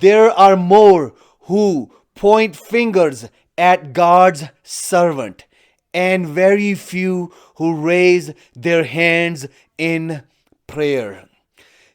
There are more who point fingers at God's servant and very few who raise their hands in prayer.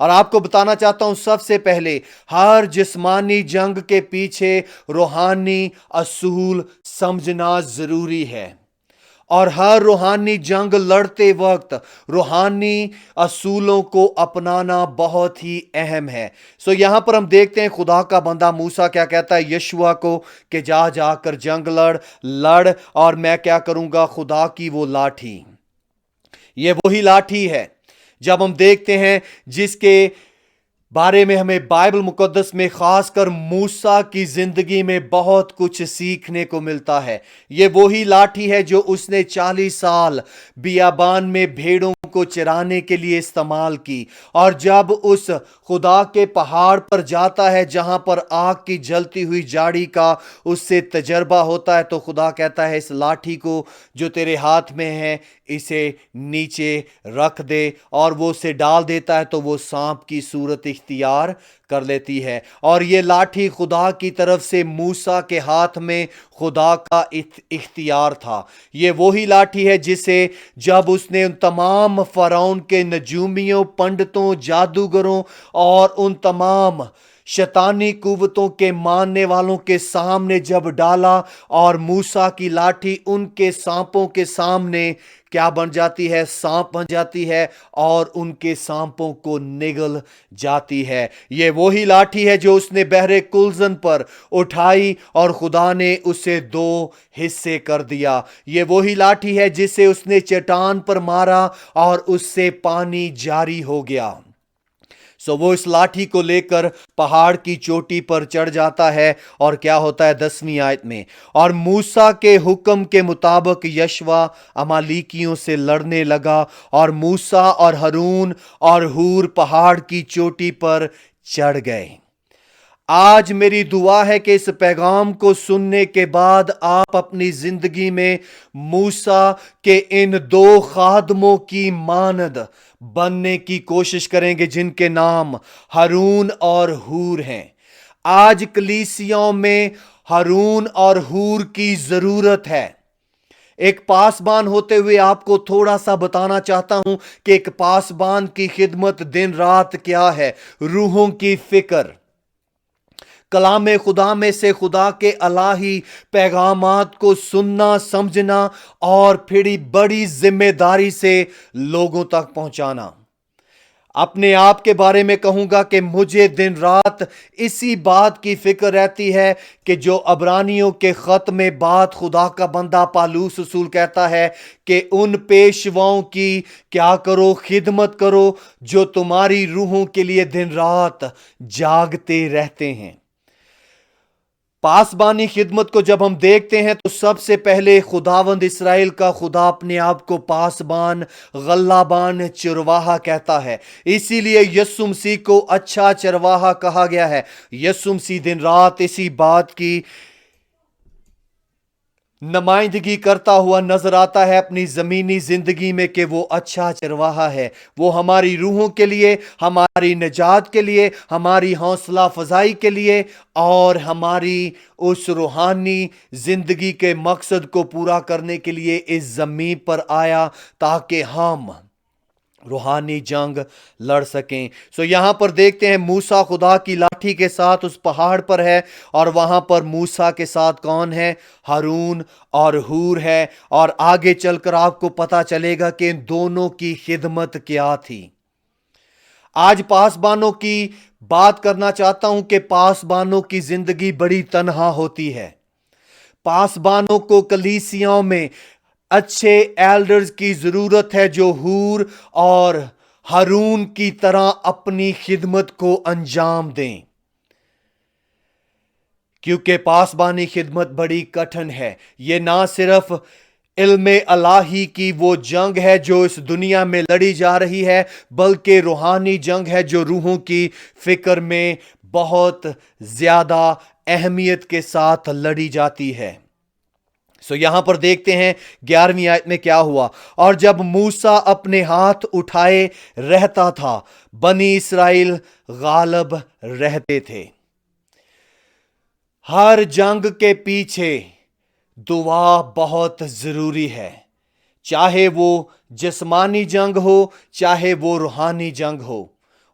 اور آپ کو بتانا چاہتا ہوں سب سے پہلے ہر جسمانی جنگ کے پیچھے روحانی اصول سمجھنا ضروری ہے، اور ہر روحانی جنگ لڑتے وقت روحانی اصولوں کو اپنانا بہت ہی اہم ہے۔ یہاں پر ہم دیکھتے ہیں خدا کا بندہ موسیٰ کیا کہتا ہے یشوع کو کہ جا کر جنگ لڑ اور میں کیا کروں گا، خدا کی وہ لاٹھی، یہ وہی لاٹھی ہے جب ہم دیکھتے ہیں جس کے بارے میں ہمیں بائبل مقدس میں خاص کر موسیٰ کی زندگی میں بہت کچھ سیکھنے کو ملتا ہے۔ یہ وہی لاٹھی ہے جو اس نے 40 سال بیابان میں بھیڑوں کو چرانے کے لیے استعمال کی، اور جب اس خدا کے پہاڑ پر جاتا ہے جہاں پر آگ کی جلتی ہوئی جاڑی کا اس سے تجربہ ہوتا ہے، تو خدا کہتا ہے اس لاٹھی کو جو تیرے ہاتھ میں ہے اسے نیچے رکھ دے، اور وہ اسے ڈال دیتا ہے تو وہ سانپ کی صورت اختیار کر لیتی ہے۔ اور یہ لاٹھی خدا کی طرف سے موسیٰ کے ہاتھ میں خدا کا اختیار تھا۔ یہ وہی لاٹھی ہے جسے جب اس نے ان تمام فرعون کے نجومیوں، پنڈتوں، جادوگروں اور ان تمام شیطانی قوتوں کے ماننے والوں کے سامنے جب ڈالا، اور موسیٰ کی لاٹھی ان کے سانپوں کے سامنے کیا بن جاتی ہے، سانپ بن جاتی ہے، اور ان کے سانپوں کو نگل جاتی ہے۔ یہ وہی لاٹھی ہے جو اس نے بحر کلزن پر اٹھائی اور خدا نے اسے 2 حصے کر دیا۔ یہ وہی لاٹھی ہے جسے اس نے چٹان پر مارا اور اس سے پانی جاری ہو گیا۔ وہ اس لاٹھی کو لے کر پہاڑ کی چوٹی پر چڑھ جاتا ہے، اور کیا ہوتا ہے 10ویں آیت میں، اور موسیٰ کے حکم کے مطابق یشوع امالیکیوں سے لڑنے لگا، اور موسیٰ اور ہارون اور ہور پہاڑ کی چوٹی پر چڑھ گئے۔ آج میری دعا ہے کہ اس پیغام کو سننے کے بعد آپ اپنی زندگی میں موسیٰ کے ان 2 خادموں کی مانند بننے کی کوشش کریں گے جن کے نام ہارون اور ہور ہیں۔ آج کلیسیوں میں ہارون اور ہور کی ضرورت ہے۔ ایک پاسبان ہوتے ہوئے آپ کو تھوڑا سا بتانا چاہتا ہوں کہ ایک پاسبان کی خدمت دن رات کیا ہے۔ روحوں کی فکر، کلام خدا میں سے خدا کے الہی پیغامات کو سننا، سمجھنا، اور پھر بڑی ذمہ داری سے لوگوں تک پہنچانا۔ اپنے آپ کے بارے میں کہوں گا کہ مجھے دن رات اسی بات کی فکر رہتی ہے کہ جو عبرانیوں کے خط میں بات خدا کا بندہ پالوس رسول کہتا ہے کہ ان پیشواؤں کی کیا کرو، خدمت کرو جو تمہاری روحوں کے لیے دن رات جاگتے رہتے ہیں۔ پاسبانی خدمت کو جب ہم دیکھتے ہیں تو سب سے پہلے خداوند اسرائیل کا خدا اپنے آپ کو پاسبان، غلابان، چرواہا کہتا ہے۔ اسی لیے یسوع مسیح کو اچھا چرواہا کہا گیا ہے۔ یسوع مسیح دن رات اسی بات کی نمائندگی کرتا ہوا نظر آتا ہے اپنی زمینی زندگی میں کہ وہ اچھا چرواہا ہے۔ وہ ہماری روحوں کے لیے، ہماری نجات کے لیے، ہماری حوصلہ افزائی کے لیے، اور ہماری اس روحانی زندگی کے مقصد کو پورا کرنے کے لیے اس زمین پر آیا تاکہ ہم روحانی جنگ لڑ سکیں۔ یہاں پر دیکھتے ہیں موسیٰ خدا کی لاٹھی کے ساتھ اس پہاڑ پر ہے، اور وہاں پر موسیٰ کے ساتھ کون ہے؟ ہارون اور ہور ہے، اور آگے چل کر آپ کو پتا چلے گا کہ ان دونوں کی خدمت کیا تھی۔ آج پاسبانوں کی بات کرنا چاہتا ہوں کہ پاسبانوں کی زندگی بڑی تنہا ہوتی ہے۔ پاسبانوں کو کلیسیاؤں میں اچھے ایلڈرز کی ضرورت ہے جو ہور اور ہارون کی طرح اپنی خدمت کو انجام دیں، کیونکہ پاسبانی خدمت بڑی کٹھن ہے۔ یہ نہ صرف علم الہی کی وہ جنگ ہے جو اس دنیا میں لڑی جا رہی ہے، بلکہ روحانی جنگ ہے جو روحوں کی فکر میں بہت زیادہ اہمیت کے ساتھ لڑی جاتی ہے۔ یہاں پر دیکھتے ہیں 11ویں آیت میں کیا ہوا، اور جب موسیٰ اپنے ہاتھ اٹھائے رہتا تھا بنی اسرائیل غالب رہتے تھے۔ ہر جنگ کے پیچھے دعا بہت ضروری ہے، چاہے وہ جسمانی جنگ ہو، چاہے وہ روحانی جنگ ہو۔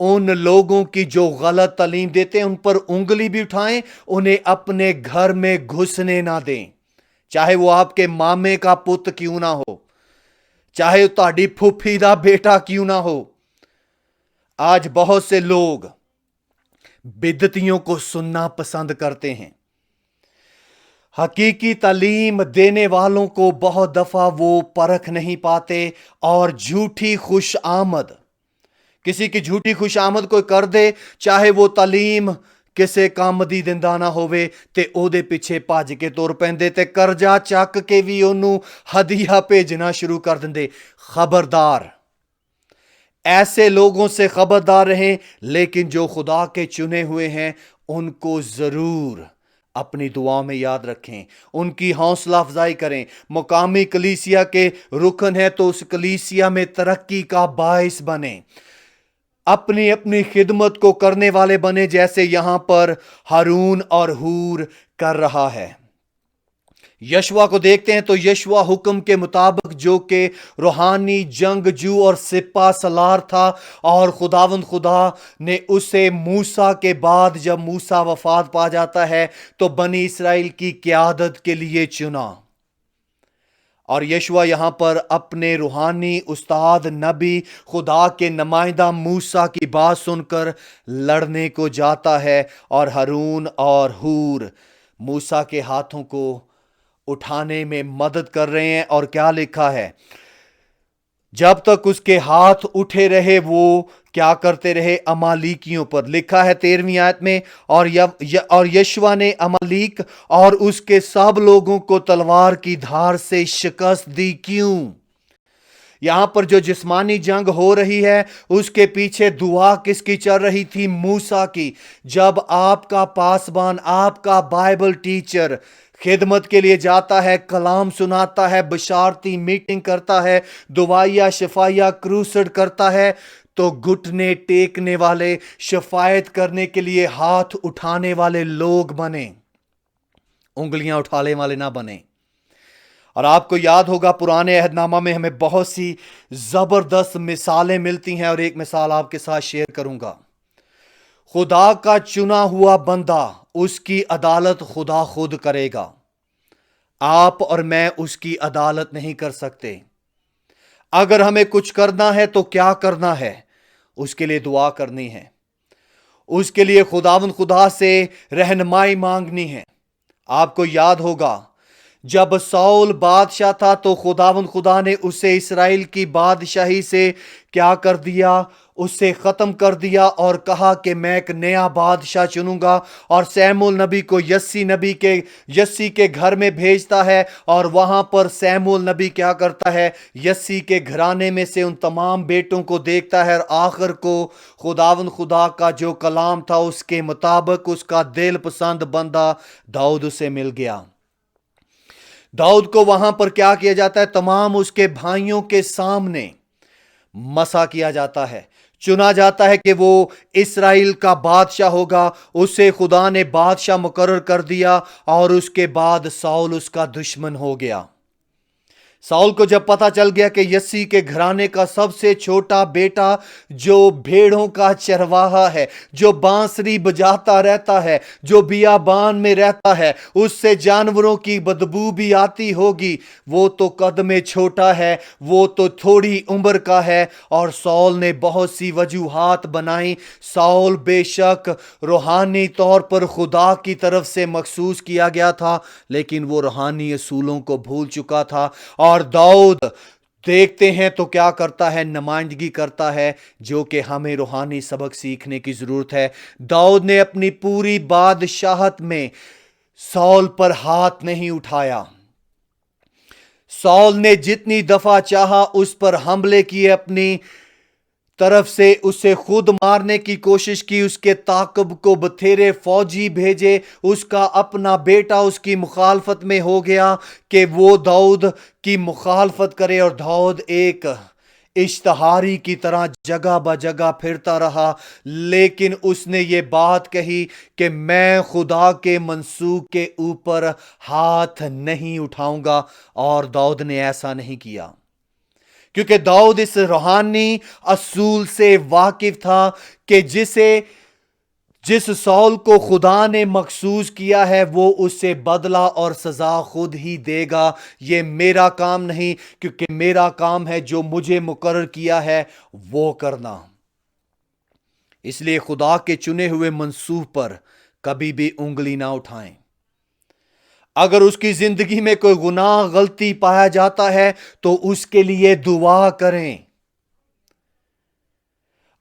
ان لوگوں کی جو غلط تعلیم دیتے ہیں ان پر انگلی بھی اٹھائیں، انہیں اپنے گھر میں گھسنے نہ دیں، چاہے وہ آپ کے مامے کا پت کیوں نہ ہو، چاہے وہ تہاڈی پھوپھی دا بیٹا کیوں نہ ہو۔ آج بہت سے لوگ بدعتیوں کو سننا پسند کرتے ہیں۔ حقیقی تعلیم دینے والوں کو بہت دفعہ وہ پرکھ نہیں پاتے، اور جھوٹی خوش آمد، کسی کی جھوٹی خوش آمد کوئی کر دے، چاہے وہ تعلیم کسے کام دی دندا نہ ہوئے، تے او دے پیچھے پاج کے تور پیندے، تے کرجا چک کے بھی انہوں ہدیہ بھیجنا شروع کر دیں۔ خبردار، ایسے لوگوں سے خبردار رہیں، لیکن جو خدا کے چنے ہوئے ہیں ان کو ضرور اپنی دعا میں یاد رکھیں، ان کی حوصلہ افزائی کریں۔ مقامی کلیسیا کے رکن ہے تو اس کلیسیا میں ترقی کا باعث بنیں، اپنی اپنی خدمت کو کرنے والے بنے، جیسے یہاں پر ہارون اور ہور کر رہا ہے۔ یشوع کو دیکھتے ہیں تو یشوع حکم کے مطابق، جو کہ روحانی جنگجو اور سپہ سالار تھا، اور خداوند خدا نے اسے موسیٰ کے بعد جب موسیٰ وفات پا جاتا ہے تو بنی اسرائیل کی قیادت کے لیے چنا، اور یشوع یہاں پر اپنے روحانی استاد نبی خدا کے نمائندہ موسیٰ کی بات سن کر لڑنے کو جاتا ہے، اور ہارون اور ہور موسیٰ کے ہاتھوں کو اٹھانے میں مدد کر رہے ہیں۔ اور کیا لکھا ہے؟ جب تک اس کے ہاتھ اٹھے رہے وہ کیا کرتے رہے؟ امالیکیوں پر۔ لکھا ہے 13ویں آیت میں، اور یشوع نے امالیک اور اس کے سب لوگوں کو تلوار کی دھار سے شکست دی۔ کیوں؟ یہاں پر جو جسمانی جنگ ہو رہی ہے اس کے پیچھے دعا کس کی چل رہی تھی؟ موسیٰ کی۔ جب آپ کا پاسبان، آپ کا بائبل ٹیچر خدمت کے لیے جاتا ہے، کلام سناتا ہے، بشارتی میٹنگ کرتا ہے، دعائیہ شفائیہ کروسڈ کرتا ہے، تو گھٹنے ٹیکنے والے، شفایت کرنے کے لیے ہاتھ اٹھانے والے لوگ بنیں، انگلیاں اٹھانے والے نہ بنیں۔ اور آپ کو یاد ہوگا پرانے عہد نامہ میں ہمیں بہت سی زبردست مثالیں ملتی ہیں، اور ایک مثال آپ کے ساتھ شیئر کروں گا۔ خدا کا چنا ہوا بندہ، اس کی عدالت خدا خود کرے گا، آپ اور میں اس کی عدالت نہیں کر سکتے۔ اگر ہمیں کچھ کرنا ہے تو کیا کرنا ہے؟ اس کے لیے دعا کرنی ہے، اس کے لیے خداوند خدا سے رہنمائی مانگنی ہے۔ آپ کو یاد ہوگا جب ساؤل بادشاہ تھا تو خداوند خدا نے اسے اسرائیل کی بادشاہی سے کیا کر دیا؟ اسے ختم کر دیا، اور کہا کہ میں ایک نیا بادشاہ چنوں گا، اور سیموئیل نبی کو یسی کے گھر میں بھیجتا ہے، اور وہاں پر سیموئیل نبی کیا کرتا ہے؟ یسی کے گھرانے میں سے ان تمام بیٹوں کو دیکھتا ہے، اور آخر کو خداوند خدا کا جو کلام تھا اس کے مطابق اس کا دل پسند بندہ داؤد اسے مل گیا۔ داؤد کو وہاں پر کیا کیا جاتا ہے؟ تمام اس کے بھائیوں کے سامنے مسا کیا جاتا ہے، چنا جاتا ہے کہ وہ اسرائیل کا بادشاہ ہوگا۔ اسے خدا نے بادشاہ مقرر کر دیا، اور اس کے بعد ساؤل اس کا دشمن ہو گیا۔ ساؤل کو جب پتا چل گیا کہ یسی کے گھرانے کا سب سے چھوٹا بیٹا جو بھیڑوں کا چرواہا ہے، جو بانسری بجاتا رہتا ہے، جو بیابان میں رہتا ہے، اس سے جانوروں کی بدبو بھی آتی ہوگی، وہ تو قد میں چھوٹا ہے، وہ تو تھوڑی عمر کا ہے، اور ساؤل نے بہت سی وجوہات بنائیں۔ ساؤل بے شک روحانی طور پر خدا کی طرف سے مخصوص کیا گیا تھا، لیکن وہ روحانی اصولوں کو بھول چکا تھا۔ اور داؤد دیکھتے ہیں تو کیا کرتا ہے؟ نمائندگی کرتا ہے، جو کہ ہمیں روحانی سبق سیکھنے کی ضرورت ہے۔ داؤد نے اپنی پوری بادشاہت میں ساؤل پر ہاتھ نہیں اٹھایا۔ ساؤل نے جتنی دفعہ چاہا اس پر حملے کیے، اپنی طرف سے اسے خود مارنے کی کوشش کی، اس کے تعاقب کو بتھیرے فوجی بھیجے، اس کا اپنا بیٹا اس کی مخالفت میں ہو گیا کہ وہ داؤد کی مخالفت کرے، اور داؤد ایک اشتہاری کی طرح جگہ بہ جگہ پھرتا رہا، لیکن اس نے یہ بات کہی کہ میں خدا کے منصوب کے اوپر ہاتھ نہیں اٹھاؤں گا، اور داؤد نے ایسا نہیں کیا۔ کیونکہ داؤد اس روحانی اصول سے واقف تھا کہ جس سال کو خدا نے مخصوص کیا ہے وہ اس سے بدلہ اور سزا خود ہی دے گا. یہ میرا کام نہیں، کیونکہ میرا کام ہے جو مجھے مقرر کیا ہے وہ کرنا. اس لیے خدا کے چنے ہوئے منصوب پر کبھی بھی انگلی نہ اٹھائیں. اگر اس کی زندگی میں کوئی گناہ غلطی پایا جاتا ہے تو اس کے لیے دعا کریں.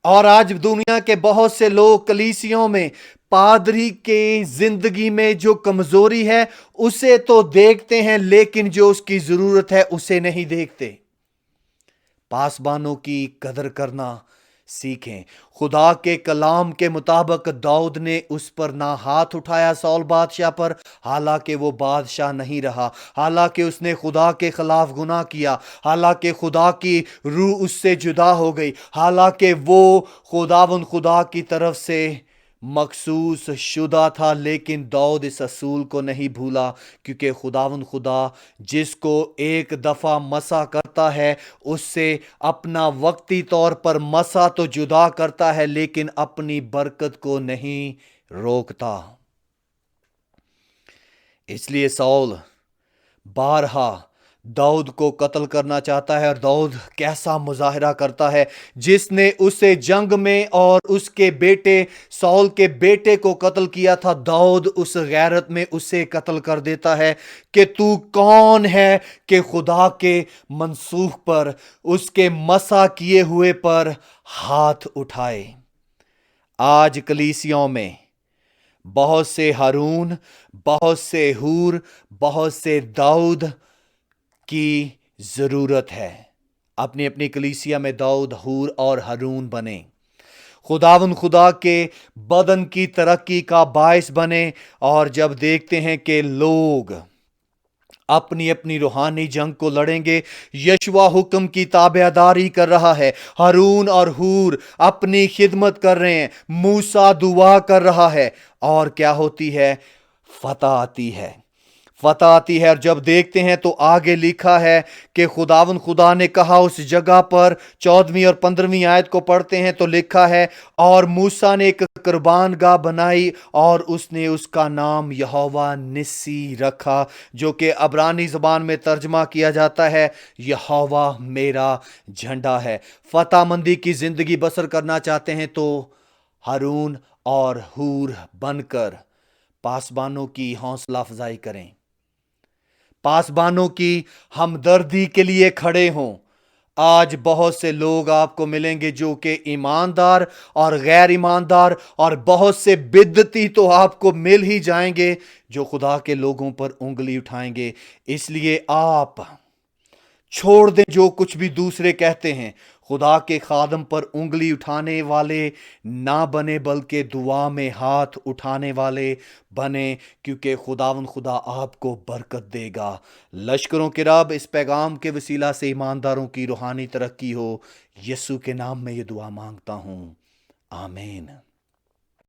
اور آج دنیا کے بہت سے لوگ کلیسیوں میں پادری کے زندگی میں جو کمزوری ہے اسے تو دیکھتے ہیں، لیکن جو اس کی ضرورت ہے اسے نہیں دیکھتے. پاسبانوں کی قدر کرنا سیکھیں. خدا کے کلام کے مطابق داؤد نے اس پر نہ ہاتھ اٹھایا سال بادشاہ پر، حالانکہ وہ بادشاہ نہیں رہا، حالانکہ اس نے خدا کے خلاف گناہ کیا، حالانکہ خدا کی روح اس سے جدا ہو گئی، حالانکہ وہ خدا کی طرف سے مخصوص شدہ تھا. لیکن داؤد اس اصول کو نہیں بھولا، کیونکہ خدا جس کو ایک دفعہ مسا کرتا ہے اس سے اپنا وقتی طور پر مسا تو جدا کرتا ہے لیکن اپنی برکت کو نہیں روکتا. اس لیے ساؤل بارہا داؤد کو قتل کرنا چاہتا ہے، اور داؤد کیسا مظاہرہ کرتا ہے. جس نے اسے جنگ میں اور اس کے بیٹے ساؤل کے بیٹے کو قتل کیا تھا، داؤد اس غیرت میں اسے قتل کر دیتا ہے کہ تو کون ہے کہ خدا کے منسوخ پر، اس کے مسا کیے ہوئے پر ہاتھ اٹھائے. آج کلیسیوں میں بہت سے ہارون، بہت سے ہور، بہت سے داؤد کی ضرورت ہے. اپنی اپنی کلیسیا میں داؤد، ہور اور ہارون بنے، خدا کے بدن کی ترقی کا باعث بنے. اور جب دیکھتے ہیں کہ لوگ اپنی اپنی روحانی جنگ کو لڑیں گے، یشوع حکم کی تابعداری کر رہا ہے، ہارون اور ہور اپنی خدمت کر رہے ہیں، موسیٰ دعا کر رہا ہے، اور کیا ہوتی ہے؟ فتح آتی ہے. اور جب دیکھتے ہیں تو آگے لکھا ہے کہ خدا نے کہا اس جگہ پر 14ویں اور 15ویں آیت کو پڑھتے ہیں تو لکھا ہے، اور موسیٰ نے ایک قربان گاہ بنائی اور اس نے اس کا نام یہوہ نسی رکھا، جو کہ عبرانی زبان میں ترجمہ کیا جاتا ہے یہوہ میرا جھنڈا ہے. فتح مندی کی زندگی بسر کرنا چاہتے ہیں تو ہارون اور ہور بن کر پاسبانوں کی حوصلہ افزائی کریں، پاسبانوں کی ہمدردی کے لیے کھڑے ہوں. آج بہت سے لوگ آپ کو ملیں گے جو کہ ایماندار اور غیر ایماندار، اور بہت سے بدعتی تو آپ کو مل ہی جائیں گے جو خدا کے لوگوں پر انگلی اٹھائیں گے. اس لیے آپ چھوڑ دیں جو کچھ بھی دوسرے کہتے ہیں. خدا کے خادم پر انگلی اٹھانے والے نہ بنے، بلکہ دعا میں ہاتھ اٹھانے والے بنے، کیونکہ خدا آپ کو برکت دے گا. لشکروں کے رب، اس پیغام کے وسیلہ سے ایمانداروں کی روحانی ترقی ہو. یسوع کے نام میں یہ دعا مانگتا ہوں، آمین.